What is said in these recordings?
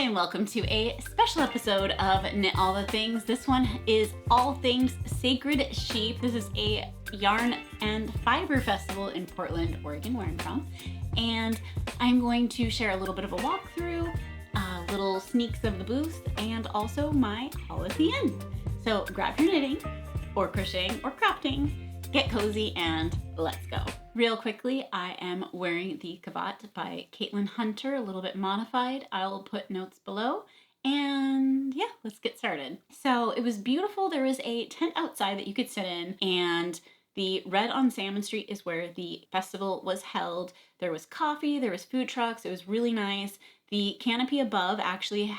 and welcome to a special episode of Knit All the Things. This one is all things Sacred Sheep. This is a yarn and fiber festival in Portland, Oregon, where I'm from. And I'm going to share a little bit of a walkthrough, little sneaks of the booth, and also my haul at the end. So grab your knitting, or crocheting, or crafting, get cozy, and let's go. Real quickly, I am wearing the Cravat by Caitlin Hunter, a little bit modified. I'll put notes below. And yeah, let's get started. So it was beautiful. There was a tent outside that you could sit in, and the red on Salmon Street is where the festival was held. There was coffee, there was food trucks. It was really nice. The canopy above actually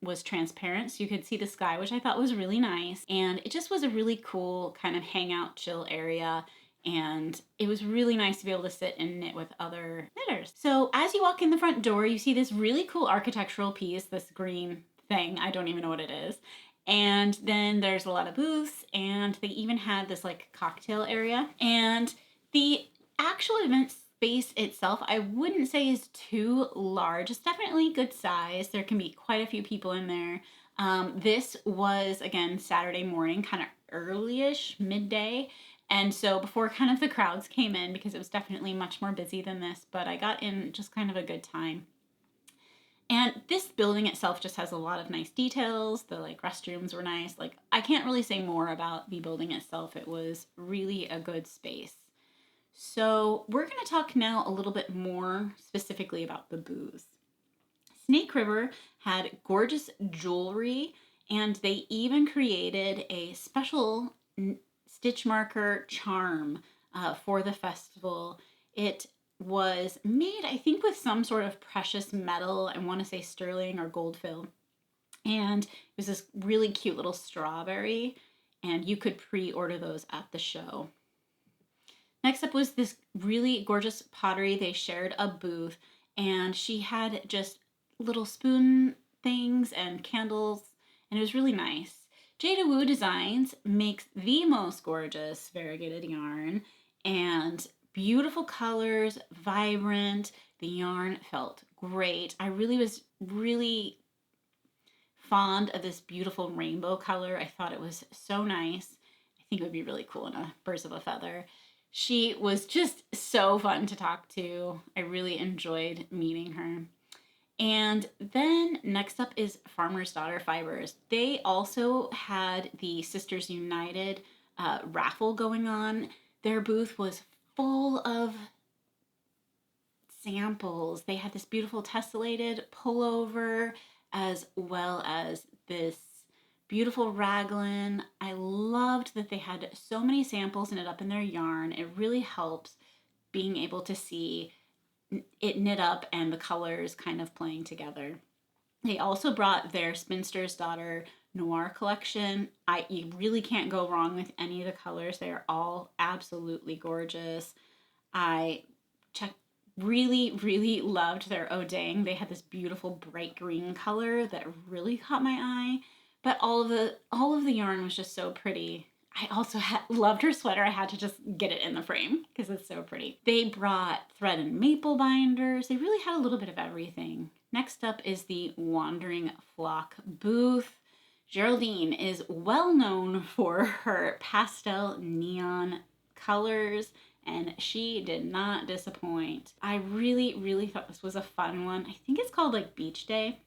was transparent, so you could see the sky, which I thought was really nice. And it just was a really cool kind of hangout, chill area. And it was really nice to be able to sit and knit with other knitters. So as you walk in the front door, you see this really cool architectural piece, this green thing. I don't even know what it is. And then there's a lot of booths, and they even had this like cocktail area. And the actual event space itself, I wouldn't say is too large. It's definitely good size. There can be quite a few people in there. This was, again, Saturday morning, kind of early-ish, midday. And so before kind of the crowds came in, because it was definitely much more busy than this, but I got in just kind of a good time. And this building itself just has a lot of nice details. The like restrooms were nice. Like, I can't really say more about the building itself. It was really a good space. So we're going to talk now a little bit more specifically about the booths. Snake River had gorgeous jewelry, and they even created a special stitch marker charm for the festival. It was made, I think, with some sort of precious metal. I want to say sterling or gold fill. And it was this really cute little strawberry, and you could pre-order those at the show. Next up was this really gorgeous Pottery. They shared a booth, and she had just little spoon things and candles, and it was really nice. Jada Woo Designs makes the most gorgeous variegated yarn, and beautiful colors, vibrant. The yarn felt great. I was really fond of this beautiful rainbow color. I thought it was so nice. I think it would be really cool in a birds of a feather. She was just so fun to talk to. I really enjoyed meeting her. And then next up is Farmer's Daughter Fibers. They also had the Sisters United raffle going on. Their booth was full of samples. They had this beautiful tessellated pullover, as well as this beautiful raglan. I loved that they had so many samples knit up in their yarn. It really helps being able to see it knit up and the colors kind of playing together. They also brought their Spinster Daughter Noir collection. You really can't go wrong with any of the colors. They are all absolutely gorgeous. I really loved their Odang. They had this beautiful bright green color that really caught my eye. But all of the yarn was just so pretty. I also loved her sweater. I had to just get it in the frame because it's so pretty. They brought thread and maple binders. They really had a little bit of everything. Next up is the Wandering Flock booth. Geraldine is well known for her pastel neon colors, and she did not disappoint. I really thought this was a fun one. I think it's called like Beach Day,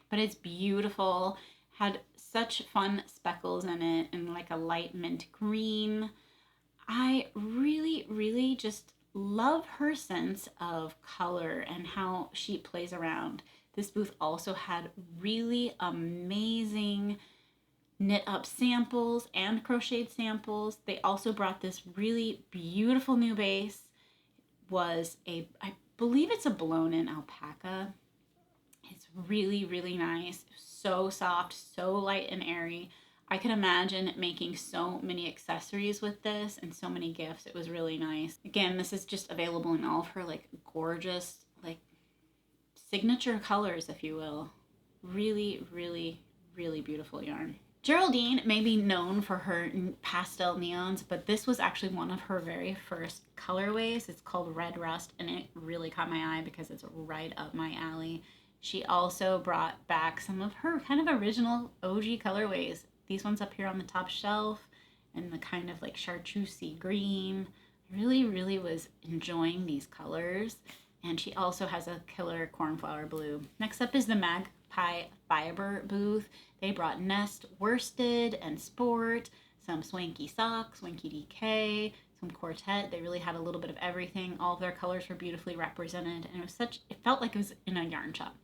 but it's beautiful. Had such fun speckles in it and like a light mint green. I really just love her sense of color and how she plays around. This booth also had really amazing knit up samples and crocheted samples. They also brought this really beautiful new base. I believe it's a blown in alpaca. It's really nice. So soft, so light and airy. I could imagine making so many accessories with this and so many gifts. It was really nice. Again, this is just available in all of her like gorgeous, like signature colors, if you will. Really beautiful yarn. Geraldine may be known for her pastel neons, but this was actually one of her very first colorways. It's called Red Rust, and it really caught my eye because it's right up my alley. She also brought back some of her kind of original OG colorways. These ones up here on the top shelf and the kind of like chartreusey green. I really was enjoying these colors. And she also has a killer cornflower blue. Next up is the Magpie Fiber booth. They brought Nest Worsted and Sport, some Swanky Socks, Swanky DK, some Quartet. They really had a little bit of everything. All of their colors were beautifully represented, and it felt like it was in a yarn shop.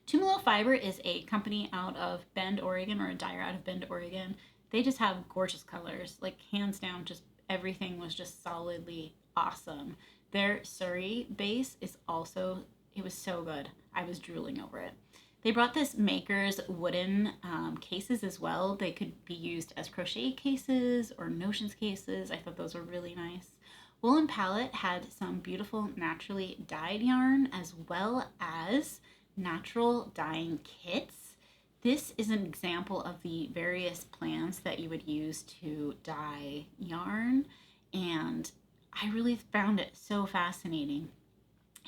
Tumalo Fiber is a company out of Bend, Oregon, or a dyer out of Bend, Oregon. They just have gorgeous colors, like hands down, just everything was just solidly awesome. Their Surrey base is also, it was so good. I was drooling over it. They brought this Maker's wooden cases as well. They could be used as crochet cases or notions cases. I thought those were really nice. Woolen Palette had some beautiful naturally dyed yarn as well as natural dyeing kits. This is an example of the various plants that you would use to dye yarn, and I really found it so fascinating.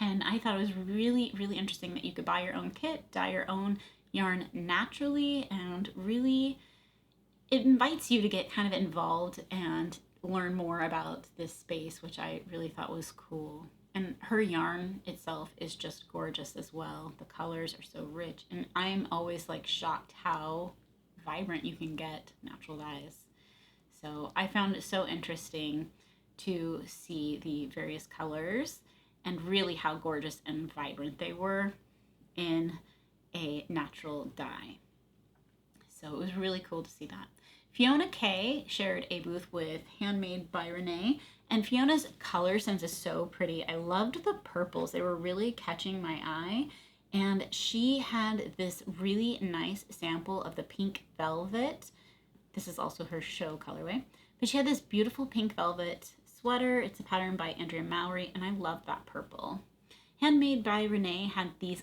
And I thought it was really interesting that you could buy your own kit, dye your own yarn naturally, and really it invites you to get kind of involved and learn more about this space, which I really thought was cool. And her yarn itself is just gorgeous as well. The colors are so rich, and I'm always like shocked how vibrant you can get natural dyes. So I found it so interesting to see the various colors and really how gorgeous and vibrant they were in a natural dye. So it was really cool to see that. Fiona Kay shared a booth with Handmade by Renee, and Fiona's color sense is so pretty. I loved the purples. They were really catching my eye, and she had this really nice sample of the pink velvet. This is also her show colorway, but she had this beautiful pink velvet sweater. It's a pattern by Andrea Mowry, and I love that purple. Handmade by Renee had these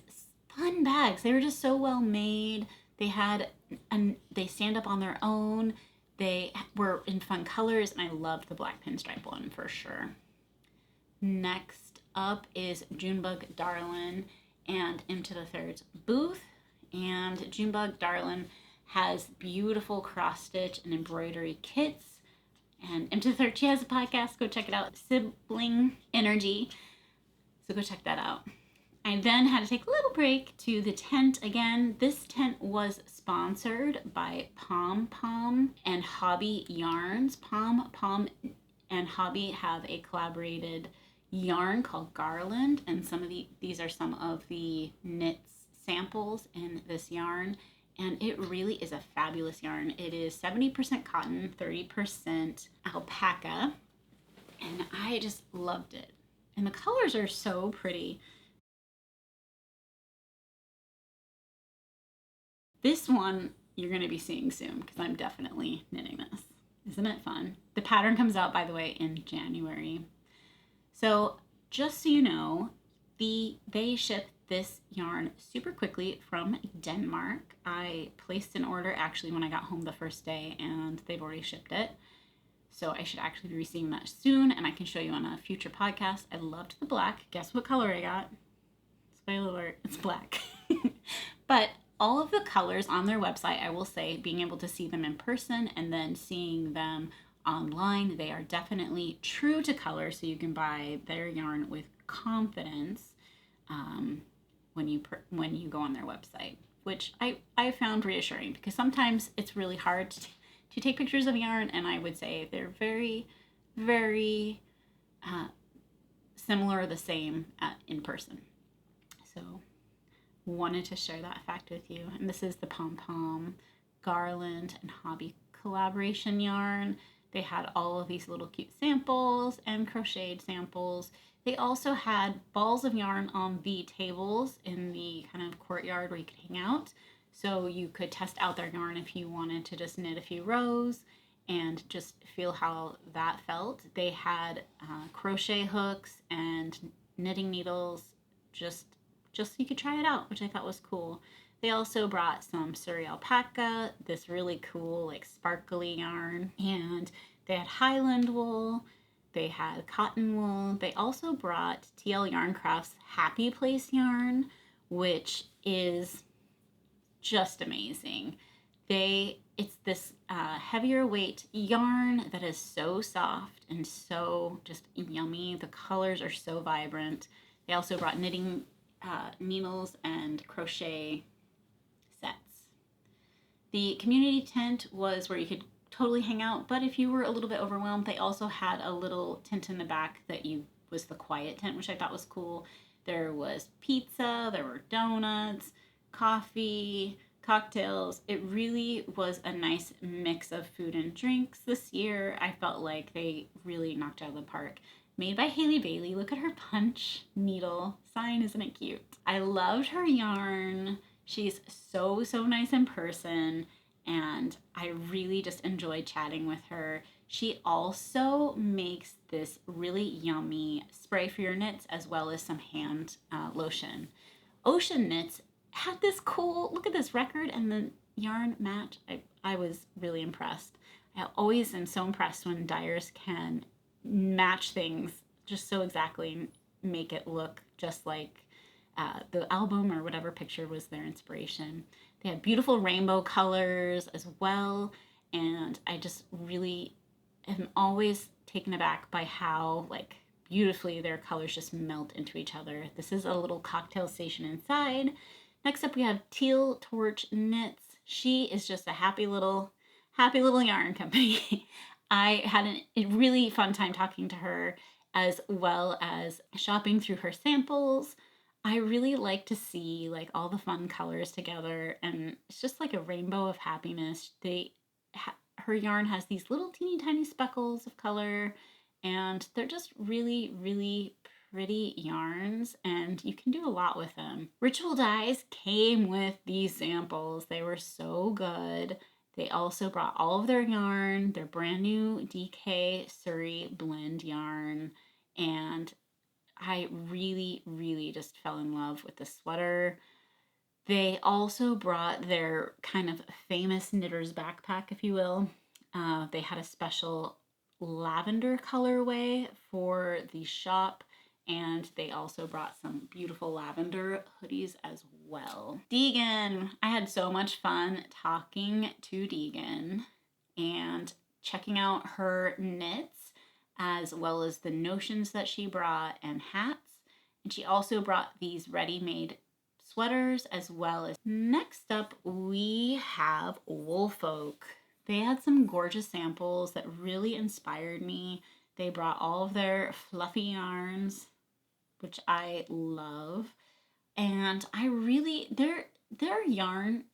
fun bags. They were just so well made. They stand up on their own. They were in fun colors, and I loved the black pinstripe one for sure. Next up is Junebug Darlin and Into the Third's booth. And Junebug Darlin has beautiful cross stitch and embroidery kits. And Into the Third, she has a podcast. Go check it out. Sibling Energy. So go check that out. I then had to take a little break to the tent again. This tent was sponsored by Pom Pom and Hobby Yarns. Pom Pom and Hobby have a collaborated yarn called Garland, and these are some of the knits samples in this yarn, and it really is a fabulous yarn. It is 70% cotton, 30% alpaca, and I just loved it. And the colors are so pretty. This one you're going to be seeing soon because I'm definitely knitting this. Isn't it fun? The pattern comes out, by the way, in January. So just so you know, they ship this yarn super quickly from Denmark. I placed an order actually when I got home the first day, and they've already shipped it. So I should actually be receiving that soon, and I can show you on a future podcast. I loved the black. Guess what color I got? Spoiler alert, it's black. But all of the colors on their website, I will say, being able to see them in person and then seeing them online, they are definitely true to color, so you can buy their yarn with confidence when you go on their website, which I found reassuring, because sometimes it's really hard to take pictures of yarn, and I would say they're very similar or the same in person. So wanted to share that fact with you. And this is the Pom Pom Garland and Hobby collaboration yarn. They had all of these little cute samples and crocheted samples. They also had balls of yarn on the tables in the kind of courtyard where you could hang out. So you could test out their yarn if you wanted to just knit a few rows and just feel how that felt. They had crochet hooks and knitting needles just so you could try it out, which I thought was cool. They also brought some Surrey alpaca, this really cool like sparkly yarn, and they had Highland wool, they had cotton wool. They also brought TL Yarn Crafts Happy Place yarn, which is just amazing. It's this heavier weight yarn that is so soft and so just yummy. The colors are so vibrant. They also brought knitting needles and crochet sets. The community tent was where you could totally hang out, but if you were a little bit overwhelmed, they also had a little tent in the back that was the quiet tent, which I thought was cool. There was pizza, there were donuts, coffee, cocktails. It really was a nice mix of food and drinks this year. I felt like they really knocked out of the park. Made by Haley Bailey. Look at her punch needle sign. Isn't it cute? I loved her yarn. She's so nice in person, and I really just enjoyed chatting with her. She also makes this really yummy spray for your knits, as well as some hand lotion. Ocean Knits had this cool, look at this record and the yarn match. I was really impressed. I always am so impressed when Dyers can match things just so exactly and make it look just like the album or whatever picture was their inspiration. They had beautiful rainbow colors as well, and I just really am always taken aback by how like beautifully their colors just melt into each other. This is a little cocktail station inside. Next up we have Teal Torch Knits. She is just a happy little yarn company. I had a really fun time talking to her, as well as shopping through her samples. I really like to see like all the fun colors together, and it's just like a rainbow of happiness. Her yarn has these little teeny tiny speckles of color, and they're just really pretty yarns, and you can do a lot with them. Ritual Dyes came with these samples. They were so good. They also brought all of their yarn, their brand new DK Surrey blend yarn, and I really just fell in love with the sweater. They also brought their kind of famous knitter's backpack, if you will. They had a special lavender colorway for the shop, and they also brought some beautiful lavender hoodies as well. Deegan, I had so much fun talking to Deegan and checking out her knits, as well as the notions that she brought and hats. And she also brought these ready-made sweaters as well as. Next up, we have Wolfol. They had some gorgeous samples that really inspired me. They brought all of their fluffy yarns, which I love. And their yarn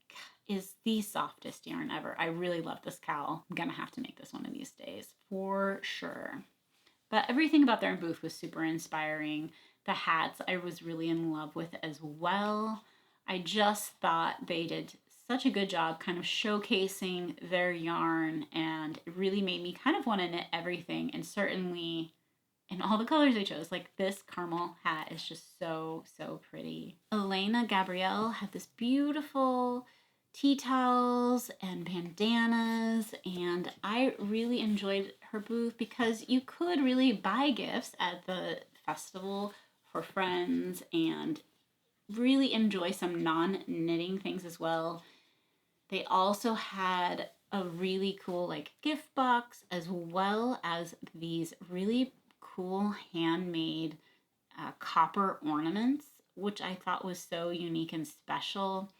is the softest yarn ever. I really love this cowl. I'm gonna have to make this one of these days for sure. But everything about their booth was super inspiring. The hats I was really in love with as well. I just thought they did such a good job kind of showcasing their yarn, and it really made me kind of want to knit everything, and certainly in all the colors they chose. Like this caramel hat is just so pretty. Elena Gabrielle had this beautiful tea towels and bandanas, and I really enjoyed her booth because you could really buy gifts at the festival for friends and really enjoy some non-knitting things as well. They also had a really cool like gift box, as well as these really cool handmade copper ornaments, which I thought was so unique and special.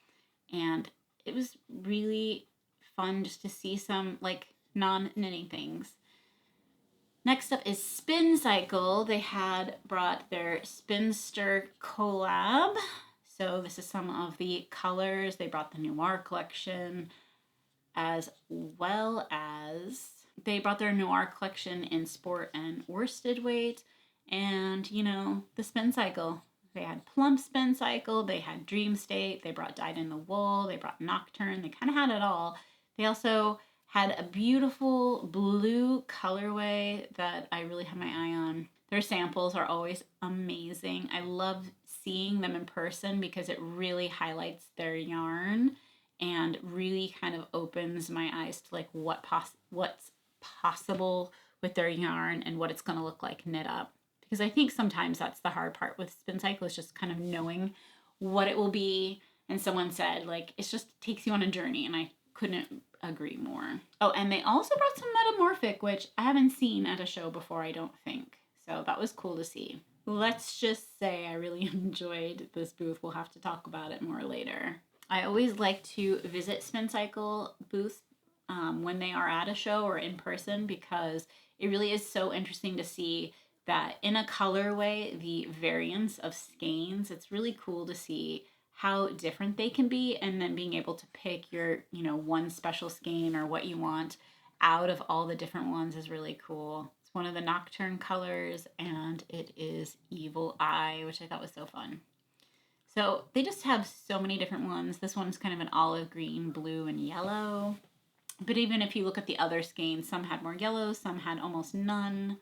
And it was really fun just to see some like non-knitting things. Next up is Spin Cycle. They had brought their Spinster collab. So this is some of the colors. They brought the Noir collection, as well as they brought their Noir collection in sport and worsted weight. And, you know, the Spin Cycle. They had Plump Spin Cycle, they had Dream State, they brought Dyed in the Wool, they brought Nocturne, they kind of had it all. They also had a beautiful blue colorway that I really have my eye on. Their samples are always amazing. I love seeing them in person because it really highlights their yarn and really kind of opens my eyes to like what's possible with their yarn and what it's going to look like knit up. Because I think sometimes that's the hard part with Spin Cycle, is just kind of knowing what it will be. And someone said, like, it just takes you on a journey, and I couldn't agree more. Oh, and they also brought some metamorphic, which I haven't seen at a show before, I don't think. So that was cool to see. Let's just say I really enjoyed this booth. We'll have to talk about it more later. I always like to visit Spin Cycle booths when they are at a show or in person, because it really is so interesting to see that in a colorway, the variance of skeins. It's really cool to see how different they can be, and then being able to pick your, one special skein or what you want out of all the different ones is really cool. It's one of the Nocturne colors, and it is Evil Eye, which I thought was so fun. So they just have so many different ones. This one's kind of an olive green, blue, and yellow. But even if you look at the other skeins, some had more yellow, some had almost none.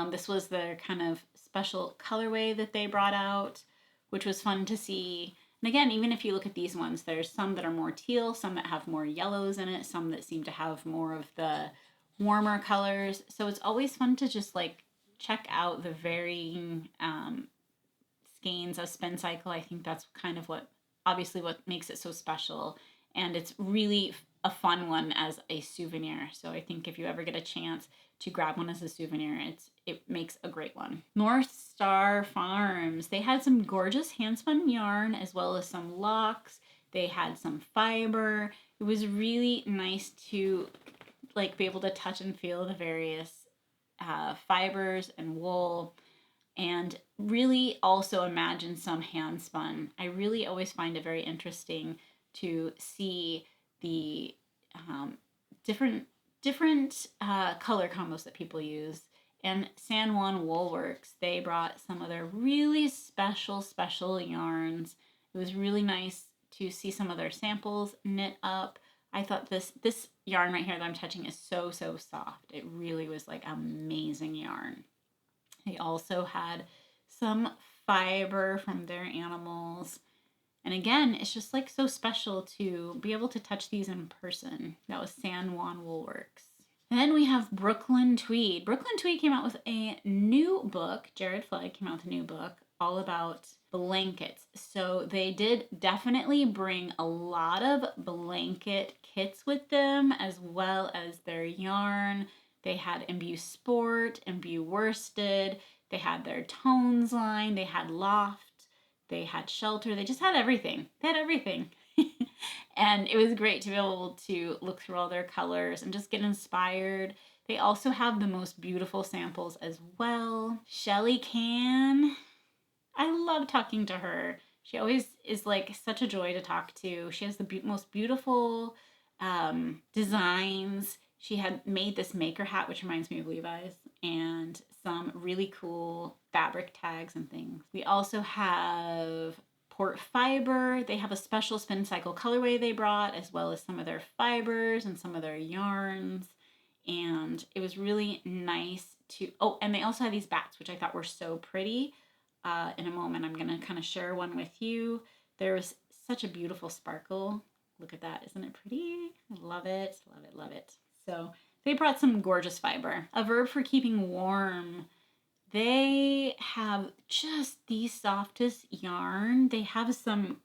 This was their kind of special colorway that they brought out, which was fun to see. And again, even if you look at these ones, there's some that are more teal, some that have more yellows in it, some that seem to have more of the warmer colors. So it's always fun to just like check out the varying skeins of Spin Cycle. I think that's kind of what makes it so special. And it's really a fun one as a souvenir. So I think if you ever get a chance to grab one as a souvenir, it makes a great one. North Star Farms, they had some gorgeous handspun yarn as well as some locks. They had some fiber. It was really nice to like be able to touch and feel the various fibers and wool, and really also imagine some hand spun. I really always find it very interesting to see the different color combos that people use. And Juan Woolworks, they brought some of their really special yarns. It was really nice to see some of their samples knit up. I thought this yarn right here that I'm touching is so soft. It really was like amazing yarn. They also had some fiber from their animals. And again, it's just like so special to be able to touch these in person. That was San Juan Woolworks. And then we have Brooklyn Tweed. Brooklyn Tweed came out with a new book. Jared Flood came out with a new book all about blankets. So they did definitely bring a lot of blanket kits with them, as well as their yarn. They had Imbue Sport, Imbue Worsted. They had their Tones line. They had Loft. They had Shelter. They just had everything. They had everything. And it was great to be able to look through all their colors and just get inspired. They also have the most beautiful samples as well. Shelly Can. I love talking to her. She always is like such a joy to talk to. She has the most beautiful designs. She had made this maker hat, which reminds me of Levi's, and some really cool fabric tags and things. We also have Port Fiber. They have a special Spin Cycle colorway they brought, as well as some of their fibers and some of their yarns. And it was really nice to, and they also had these bats, which I thought were so pretty. In a moment, I'm going to kind of share one with you. There was such a beautiful sparkle. Look at that. Isn't it pretty? I love it. Love it. Love it. So they brought some gorgeous fiber. A Verb for Keeping Warm. They have just the softest yarn. They have some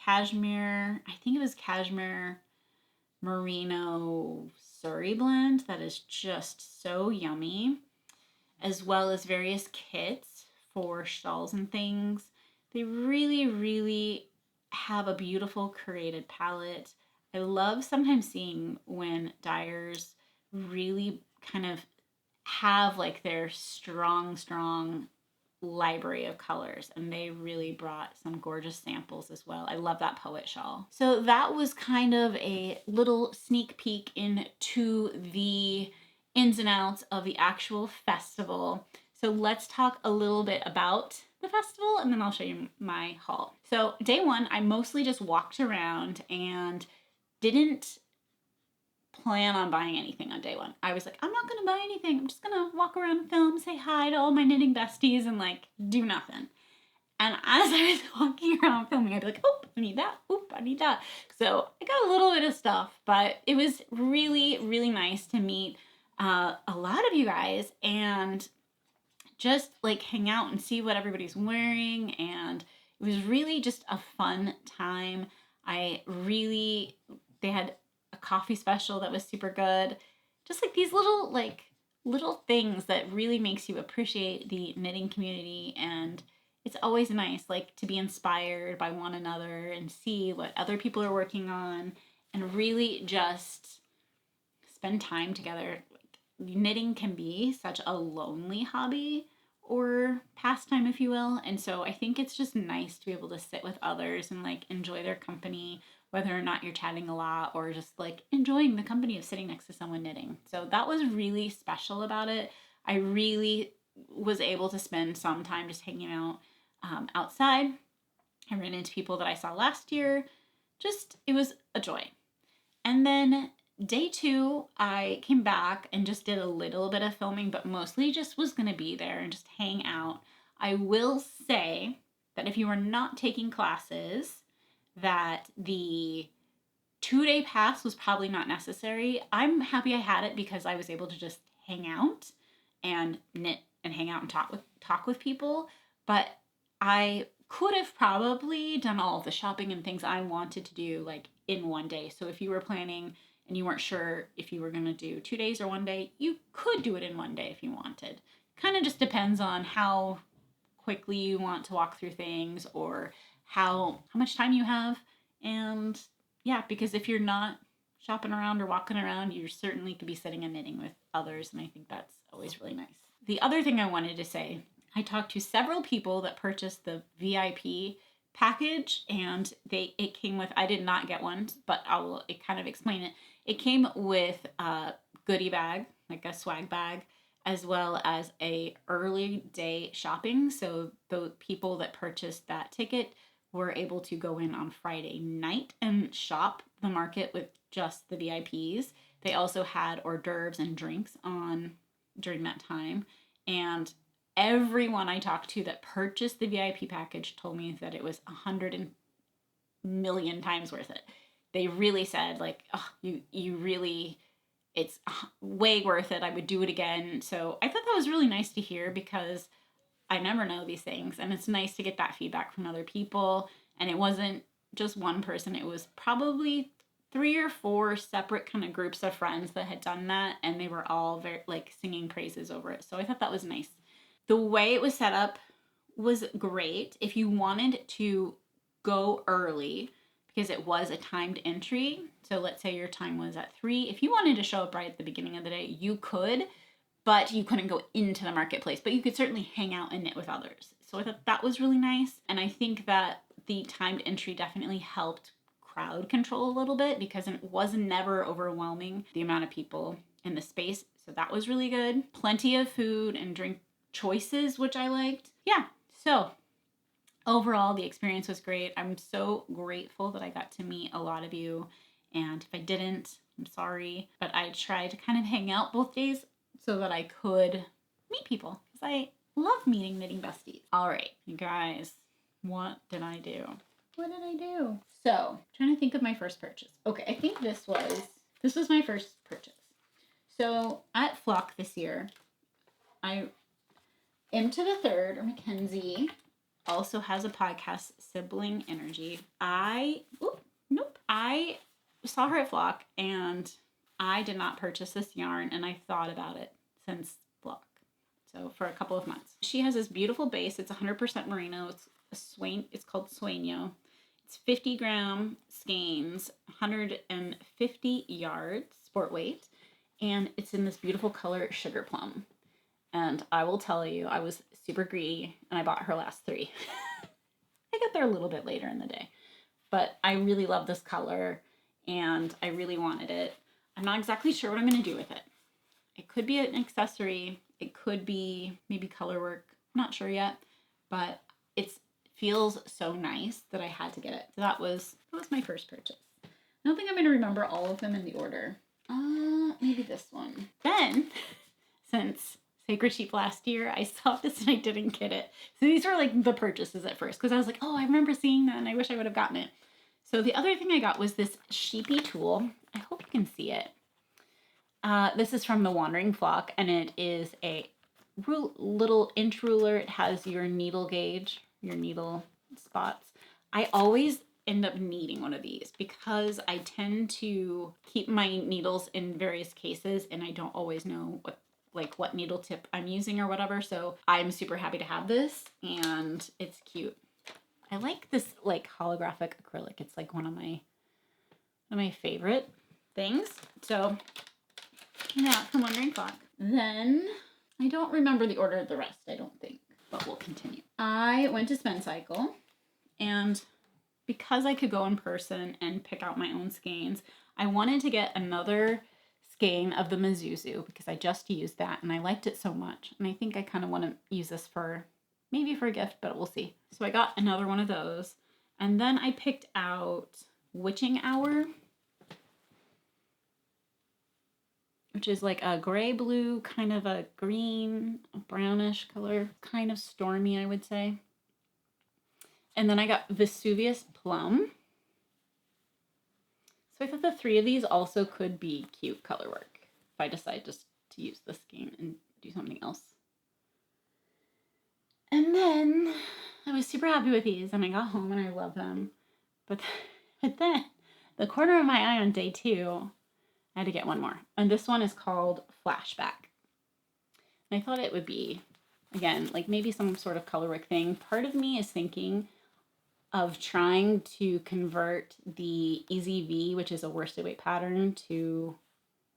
cashmere, I think it was cashmere merino Surrey blend that is just so yummy, as well as various kits for shawls and things. They really have a beautiful curated palette. I love sometimes seeing when Dyers really kind of have like their strong library of colors, and they really brought some gorgeous samples as well. I love that poet shawl. So that was kind of a little sneak peek into the ins and outs of the actual festival. So let's talk a little bit about the festival, and then I'll show you my haul. So day one, I mostly just walked around and didn't plan on buying anything on day one. I was like, I'm not gonna buy anything. I'm just gonna walk around and film, say hi to all my knitting besties, and like do nothing. And as I was walking around filming, I'd be like, oh, I need that. Oop, I need that. So I got a little bit of stuff, but it was really nice to meet a lot of you guys and just like hang out and see what everybody's wearing. And it it was really just a fun time. They had a coffee special that was super good. Just like these little things that really makes you appreciate the knitting community. And it's always nice like to be inspired by one another and see what other people are working on and really just spend time together. Knitting can be such a lonely hobby or pastime, if you will. And so I think it's just nice to be able to sit with others and like enjoy their company, whether or not you're chatting a lot or just like enjoying the company of sitting next to someone knitting. So that was really special about it. I really was able to spend some time just hanging out outside. I ran into people that I saw last year. It was a joy. And then day 2, I came back and just did a little bit of filming, but mostly just was going to be there and just hang out. I will say that if you are not taking classes, that the 2-day pass was probably not necessary. I'm happy I had it because I was able to just hang out and knit and hang out and talk with people. But I could have probably done all of the shopping and things I wanted to do like in one day. So if you were planning and you weren't sure if you were going to do 2 days or one day, you could do it in one day if you wanted. Kind of just depends on how quickly you want to walk through things or how much time you have. And yeah, because if you're not shopping around or walking around, you certainly could be sitting and knitting with others. And I think that's always really nice. The other thing I wanted to say, I talked to several people that purchased the VIP package, and it came with, I did not get one, but I will kind of explain it. It came with a goodie bag, like a swag bag, as well as a early day shopping. So the people that purchased that ticket were able to go in on Friday night and shop the market with just the VIPs. They also had hors d'oeuvres and drinks on during that time. And everyone I talked to that purchased the VIP package told me that it was 100 million times worth it. They really said like, oh, you really, it's way worth it. I would do it again. So I thought that was really nice to hear because I never know these things. And it's nice to get that feedback from other people. And it wasn't just one person. It was probably 3 or 4 separate kind of groups of friends that had done that. And they were all very like singing praises over it. So I thought that was nice. The way it was set up was great. If you wanted to go early, because it was a timed entry, so let's say your time was at 3. If you wanted to show up right at the beginning of the day, you could, but you couldn't go into the marketplace. But you could certainly hang out and knit with others. So I thought that was really nice. And I think that the timed entry definitely helped crowd control a little bit because it was never overwhelming the amount of people in the space. So that was really good. Plenty of food and drink choices, which I liked. Yeah, so overall, the experience was great. I'm so grateful that I got to meet a lot of you. And if I didn't, I'm sorry. But I tried to kind of hang out both days so that I could meet people because I love meeting knitting besties. All right, you guys, what did I do? So, trying to think of my first purchase. Okay, I think this was my first purchase. So, at Flock this year, Into the Third, or Mackenzie, also has a podcast, Sibling Energy. I saw her at Flock, and I did not purchase this yarn, and I thought about it since Flock. So for a couple of months. She has this beautiful base. It's 100% merino. It's called Sueño. It's 50-gram skeins, 150 yards, sport weight, and it's in this beautiful color, Sugar Plum. And I will tell you, I was super greedy, and I bought her last 3. I got there a little bit later in the day. But I really love this color, and I really wanted it. I'm not exactly sure what I'm going to do with it. It could be an accessory. It could be maybe color work. I'm not sure yet. But it feels so nice that I had to get it. So that was my first purchase. I don't think I'm going to remember all of them in the order. Maybe this one. Then, since Sacred Sheep last year, I saw this and I didn't get it. So these were like the purchases at first because I was like, oh, I remember seeing that and I wish I would have gotten it. So the other thing I got was this sheepy tool. I hope you can see it. This is from the Wandering Flock, and it is a little inch ruler. It has your needle gauge, your needle spots. I always end up needing one of these because I tend to keep my needles in various cases and I don't always know what needle tip I'm using or whatever. So I'm super happy to have this and it's cute. I like this like holographic acrylic. It's like one of my favorite things. So yeah, from Wondering Clock. Then I don't remember the order of the rest, I don't think, but we'll continue. I went to Spend Cycle, and because I could go in person and pick out my own skeins, I wanted to get another skein of the Mizuzu because I just used that and I liked it so much. And I think I kind of want to use this maybe for a gift, but we'll see. So I got another one of those. And then I picked out Witching Hour, which is like a gray blue, kind of a green, a brownish color, kind of stormy, I would say. And then I got Vesuvius Plum. So I thought the three of these also could be cute color work if I decide just to use this skein and do something else. And then I was super happy with these and I got home and I love them. But then the corner of my eye on day 2, I had to get one more. And this one is called Flashback. And I thought it would be, again, like maybe some sort of color work thing. Part of me is thinking of trying to convert the Easy V, which is a worsted weight pattern, to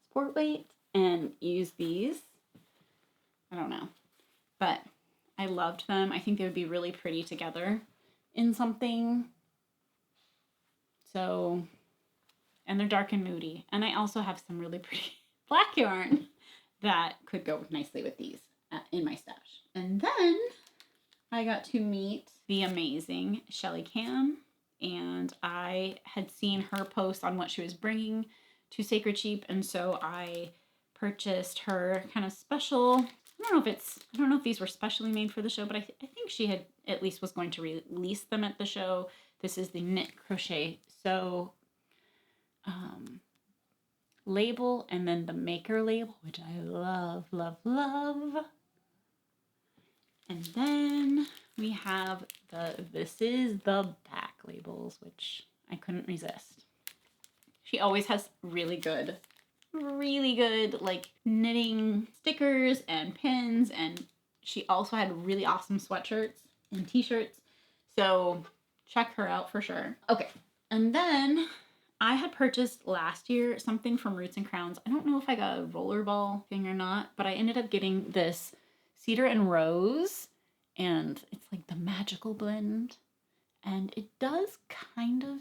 sport weight and use these. I don't know. But I loved them. I think they would be really pretty together in something. So, and they're dark and moody. And I also have some really pretty black yarn that could go nicely with these in my stash. And then I got to meet the amazing Shelly Cam, and I had seen her post on what she was bringing to Sacred Sheep, and so I purchased her kind of special. I don't know if these were specially made for the show, but I think she had at least was going to release them at the show. This is the Knit Crochet Sew label, and then the maker label, which I love, love, love. And then we have This Is the Back labels, which I couldn't resist. She always has really good like knitting stickers and pins, and she also had really awesome sweatshirts and t-shirts. So check her out for sure. Okay, and then I had purchased last year something from Roots and Crowns. I don't know if I got a rollerball thing or not, but I ended up getting this Cedar and Rose, and it's like the magical blend, and it does kind of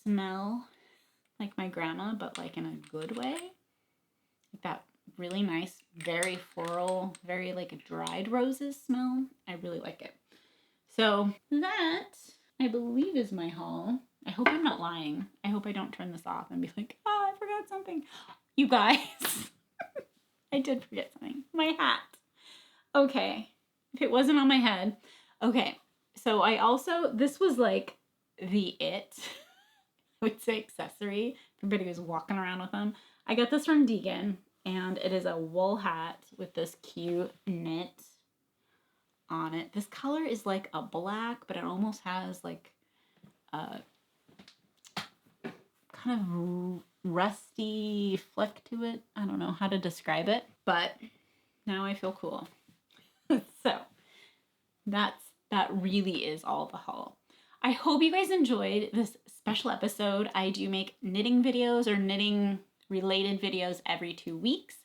smell like my grandma, but like in a good way. Like that really nice, very floral, very like dried roses smell. I really like it. So that, I believe, is my haul. I hope I'm not lying. I hope I don't turn this off and be like, oh, I forgot something. You guys, I did forget something. My hat. Okay, if it wasn't on my head. Okay, so this was like the it, I would say, accessory. Everybody was walking around with them. I got this from Deegan, and it is a wool hat with this cute knit on it. This color is like a black, but it almost has like a kind of rusty fleck to it. I don't know how to describe it, but now I feel cool. So that really is all the haul. I hope you guys enjoyed this special episode. I do make knitting videos or knitting related videos every 2 weeks.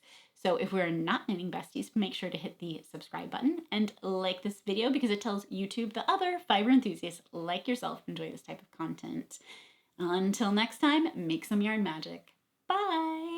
So if we're not knitting besties, make sure to hit the subscribe button and like this video because it tells YouTube the other fiber enthusiasts like yourself enjoy this type of content. Until next time, make some yarn magic. Bye!